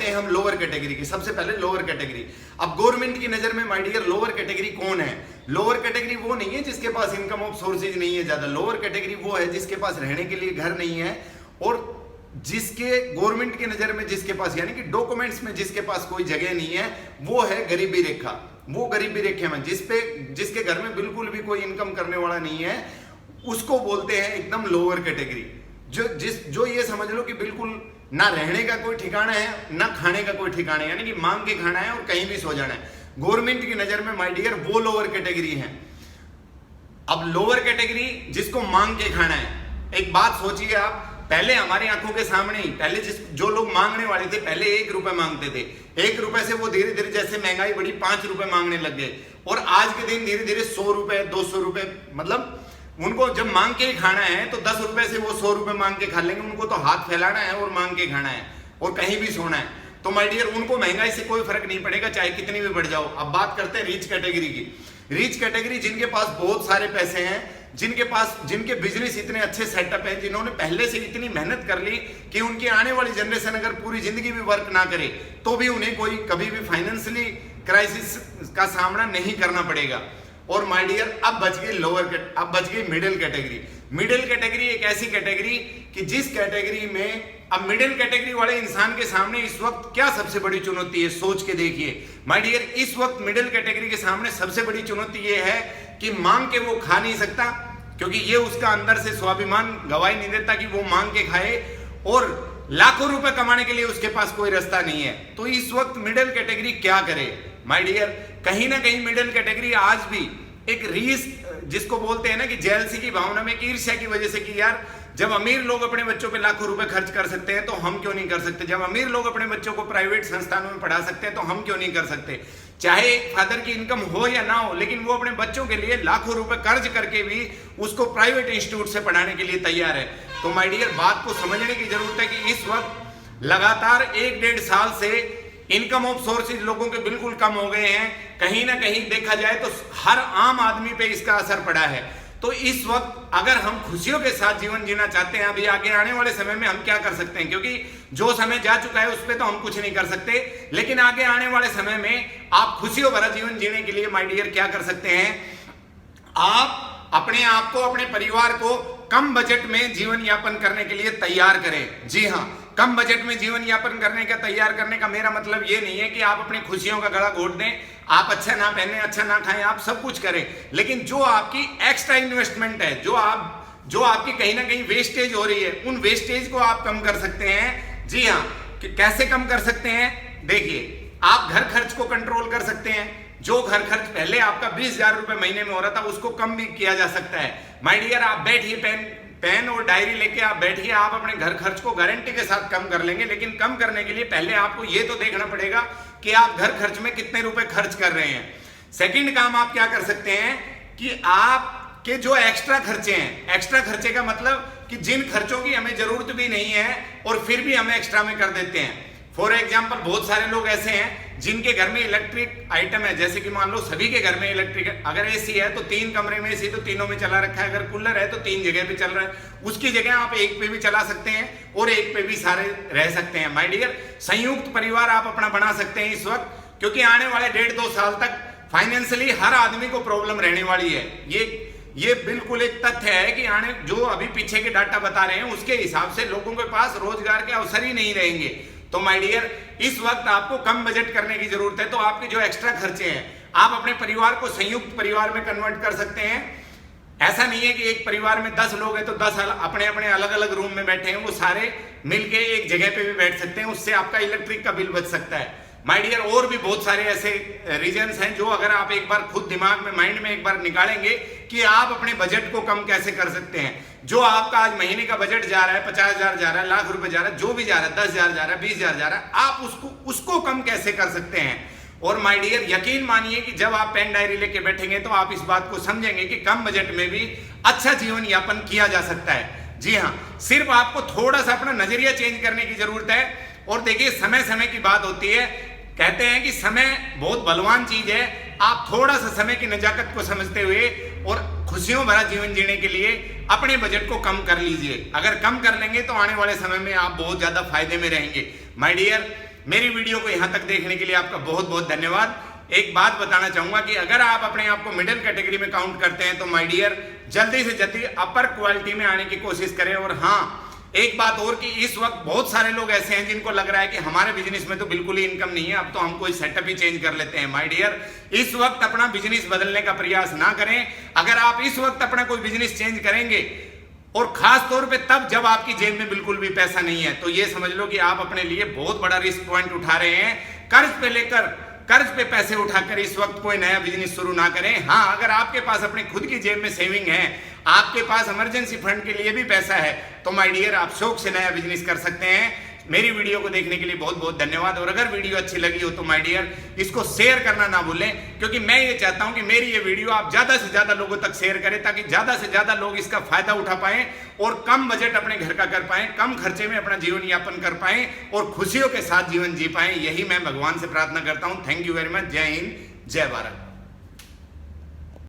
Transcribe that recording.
हैं हम lower category की। सबसे पहले लोअर कैटेगरी। अब गवर्नमेंट की नजर में माय डियर लोअर कैटेगरी कौन है? लोअर कैटेगरी वो नहीं है जिसके पास इनकम ऑफ सोर्सेज नहीं है ज्यादा। लोअर कैटेगरी वो है जिसके पास रहने के लिए घर नहीं है और जिसके गवर्नमेंट की नजर में जिसके पास यानी कि डॉक्यूमेंट्स में जिसके पास कोई जगह नहीं है, वो है गरीबी रेखा। वो गरीबी रेखा में जिसके घर में बिल्कुल भी कोई इनकम करने वाला नहीं है, उसको बोलते हैं एकदम लोअर कैटेगरी। जो ये समझ लो कि बिल्कुल ना रहने का कोई ठिकाना है ना खाने का कोई ठिकाना है, यानी कि मांग के खाना है और कहीं भी सो जाना है। गवर्नमेंट की नजर में माय डियर वो लोअर कैटेगरी है। अब लोअर कैटेगरी जिसको मांग के खाना है, एक बात सोचिए आप, पहले हमारी आंखों के सामने ही पहले जो लोग मांगने वाले थे पहले 1 रुपए मांगते थे। 1 रुपए से वो धीरे धीरे जैसे महंगाई बढ़ी 5 रुपए मांगने लग गए और आज के दिन धीरे धीरे 100 रुपए 200 रुपए, मतलब उनको जब मांग के ही खाना है तो 10 रुपए से वो 100 रुपए मांग के खा लेंगे। उनको तो हाथ फैलाना है और मांग के खाना है और कहीं भी सोना है। तो माय डियर उनको महंगाई से कोई फर्क नहीं पड़ेगा चाहे कितनी भी बढ़ जाओ। अब बात करते हैं रीच कैटेगरी की। रीच कैटेगरी जिनके पास बहुत सारे पैसे हैं, जिनके बिजनेस इतने अच्छे सेटअप है, जिन्होंने पहले से इतनी मेहनत कर ली कि उनकी आने वाली जनरेशन अगर पूरी जिंदगी भी वर्क ना करे तो भी उन्हें कोई कभी भी फाइनेंशियली क्राइसिस का सामना नहीं करना पड़ेगा। और माय डियर अब बच गई मिडिल कैटेगरी। मिडिल कैटेगरी एक ऐसी कैटेगरी कि जिस कैटेगरी में अब मिडिल कैटेगरी वाले इंसान के सामने इस वक्त क्या सबसे बड़ी चुनौती है, सोच के देखिए माय डियर। इस वक्त मिडिल कैटेगरी के सामने सबसे बड़ी चुनौती ये है कि मांग के वो खा नहीं सकता, क्योंकि ये उसका अंदर से स्वाभिमान गवाही नहीं देता कि वो मांग के खाए, और लाखों रुपए कमाने के लिए उसके पास कोई रास्ता नहीं है। तो इस वक्त मिडिल कैटेगरी क्या करे माय डियर? कहीं ना कहीं मिडिल कैटेगरी आज भी एक रीस जिसको बोलते हैं ना कि जेलसी की भावना में, ईर्ष्या की वजह से कि यार जब अमीर लोग अपने बच्चों पे लाखों रुपए खर्च कर सकते हैं तो हम क्यों नहीं कर सकते, जब अमीर लोग अपने बच्चों को प्राइवेट संस्थानों में पढ़ा सकते हैं तो हम क्यों नहीं कर सकते। चाहे एक फादर की इनकम हो या ना हो, लेकिन वो अपने बच्चों के लिए लाखों रुपए कर्ज करके भी उसको प्राइवेट इंस्टीट्यूट से पढ़ाने के लिए तैयार है। तो माय डियर बात को समझने की जरूरत है कि इस वक्त लगातार 1-1.5 साल से इनकम ऑफ सोर्सेज लोगों के बिल्कुल कम हो गए हैं। कहीं ना कहीं देखा जाए तो हर आम आदमी पे इसका असर पड़ा है। तो इस वक्त अगर हम खुशियों के साथ जीवन जीना चाहते हैं, अभी आगे आने वाले समय में हम क्या कर सकते हैं, क्योंकि जो समय जा चुका है उस पर तो हम कुछ नहीं कर सकते, लेकिन आगे आने वाले समय में आप खुशियों भरा जीवन जीने के लिए माय डियर क्या कर सकते हैं, आप अपने आप को, अपने परिवार को कम बजट में जीवन यापन करने के लिए तैयार करें। जी हाँ, कम बजट में जीवन यापन तैयार करने का मेरा मतलब ये नहीं है कि आप अपनी खुशियों का गला घोट दें, आप अच्छा ना पहने, अच्छा ना खाएं, आप सब कुछ करें, लेकिन जो आपकी एक्स्ट्रा इन्वेस्टमेंट है, जो आपकी कहीं ना कहीं वेस्टेज हो रही है, उन वेस्टेज को आप कम कर सकते हैं। जी हाँ, कैसे कम कर सकते हैं? देखिए, आप घर खर्च को कंट्रोल कर सकते हैं। जो घर खर्च पहले आपका 20,000 रुपए महीने में हो रहा था उसको कम भी किया जा सकता है। माय डियर आप बैठिए, पेन और डायरी लेके आप बैठिए, आप अपने घर खर्च को गारंटी के साथ कम कर लेंगे। लेकिन कम करने के लिए पहले आपको ये तो देखना पड़ेगा कि आप घर खर्च में कितने रुपए खर्च कर रहे हैं। सेकंड काम आप क्या कर सकते हैं कि आपके जो एक्स्ट्रा खर्चे हैं, एक्स्ट्रा खर्चे का मतलब कि जिन खर्चों की हमें जरूरत भी नहीं है और फिर भी हम एक्स्ट्रा में कर देते हैं। फॉर एग्जाम्पल बहुत सारे लोग ऐसे हैं जिनके घर में इलेक्ट्रिक आइटम है, जैसे कि मान लो सभी के घर में इलेक्ट्रिक है। अगर एसी है तो 3 कमरे में एसी तो तीनों में चला रखा है, अगर कूलर है तो 3 जगह पे चल रहा है, उसकी जगह आप एक पे भी चला सकते हैं और एक पे भी सारे रह सकते हैं। माय डियर संयुक्त परिवार आप अपना बना सकते हैं इस वक्त, क्योंकि आने वाले 1.5-2 साल तक फाइनेंशियली हर आदमी को प्रॉब्लम रहने वाली है। ये बिल्कुल एक तथ्य है कि आने जो अभी पीछे के डाटा बता रहे हैं उसके हिसाब से लोगों के पास रोजगार के अवसर ही नहीं रहेंगे। तो माय डियर इस वक्त आपको कम बजट करने की जरूरत है। तो आपके जो एक्स्ट्रा खर्चे हैं आप अपने परिवार को संयुक्त परिवार में कन्वर्ट कर सकते हैं। ऐसा नहीं है कि एक परिवार में 10 लोग हैं तो 10 अपने अपने अलग अलग रूम में बैठे हैं, वो सारे मिलके एक जगह पे भी बैठ सकते हैं, उससे आपका इलेक्ट्रिक का बिल बच सकता है। माय डियर और भी बहुत सारे ऐसे रीजंस हैं जो अगर आप एक बार खुद दिमाग में, माइंड में एक बार निकालेंगे कि आप अपने बजट को कम कैसे कर सकते हैं। जो आपका आज महीने का बजट जा रहा है, 50,000 जा रहा है, लाख रुपए जा रहा है, जो भी जा रहा है, 10,000 जा रहा है, 20,000 जा रहा है, आप उसको कम कैसे कर सकते हैं। और माय डियर यकीन मानिए कि जब आप पेन डायरी लेके बैठेंगे तो आप इस बात को समझेंगे कि कम बजट में भी अच्छा जीवन यापन किया जा सकता है। जी हाँ, सिर्फ आपको थोड़ा सा अपना नजरिया चेंज करने की जरूरत है। और देखिए समय समय की बात होती है, कहते हैं कि समय बहुत बलवान चीज है। आप थोड़ा सा समय की नजाकत को समझते हुए और खुशियों भरा जीवन जीने के लिए अपने बजट को कम कर लीजिए। अगर कम कर लेंगे तो आने वाले समय में आप बहुत ज्यादा फायदे में रहेंगे। माय डियर मेरी वीडियो को यहाँ तक देखने के लिए आपका बहुत बहुत धन्यवाद। एक बात बताना चाहूंगा कि अगर आप अपने आप को मिडिल कैटेगरी में काउंट करते हैं तो माय डियर जल्दी से जल्दी अपर क्वालिटी में आने की कोशिश करें। और हाँ, एक बात और कि इस वक्त बहुत सारे लोग ऐसे हैं जिनको लग रहा है कि हमारे बिजनेस में तो बिल्कुल ही इनकम नहीं है, अब तो हम कोई सेटअप ही चेंज कर लेते हैं। माय डियर, इस वक्त अपना बिजनेस बदलने का प्रयास ना करें। अगर आप इस वक्त अपना कोई बिजनेस चेंज करेंगे और खास तौर पे तब जब आपकी जेब में बिल्कुल भी पैसा नहीं है, तो ये समझ लो कि आप अपने लिए बहुत बड़ा रिस्क पॉइंट उठा रहे हैं। कर्ज पे पैसे उठाकर इस वक्त कोई नया बिजनेस शुरू ना करें। हाँ, अगर आपके पास अपने खुद की जेब में सेविंग है, आपके पास इमरजेंसी फंड के लिए भी पैसा है, तो माय डियर आप शौक से नया बिजनेस कर सकते हैं। मेरी वीडियो को देखने के लिए बहुत बहुत धन्यवाद। और अगर वीडियो अच्छी लगी हो तो माय डियर इसको शेयर करना ना भूलें, क्योंकि मैं ये चाहता हूं कि मेरी ये वीडियो आप ज्यादा से ज्यादा लोगों तक शेयर करें, ताकि ज्यादा से ज्यादा लोग इसका फायदा उठा पाएं और कम बजट अपने घर का कर पाएं, कम खर्चे में अपना जीवन यापन कर पाएं और खुशियों के साथ जीवन जी पाएं। यही मैं भगवान से प्रार्थना करता हूं। Thank you very much. जय हिंद, जय भारत।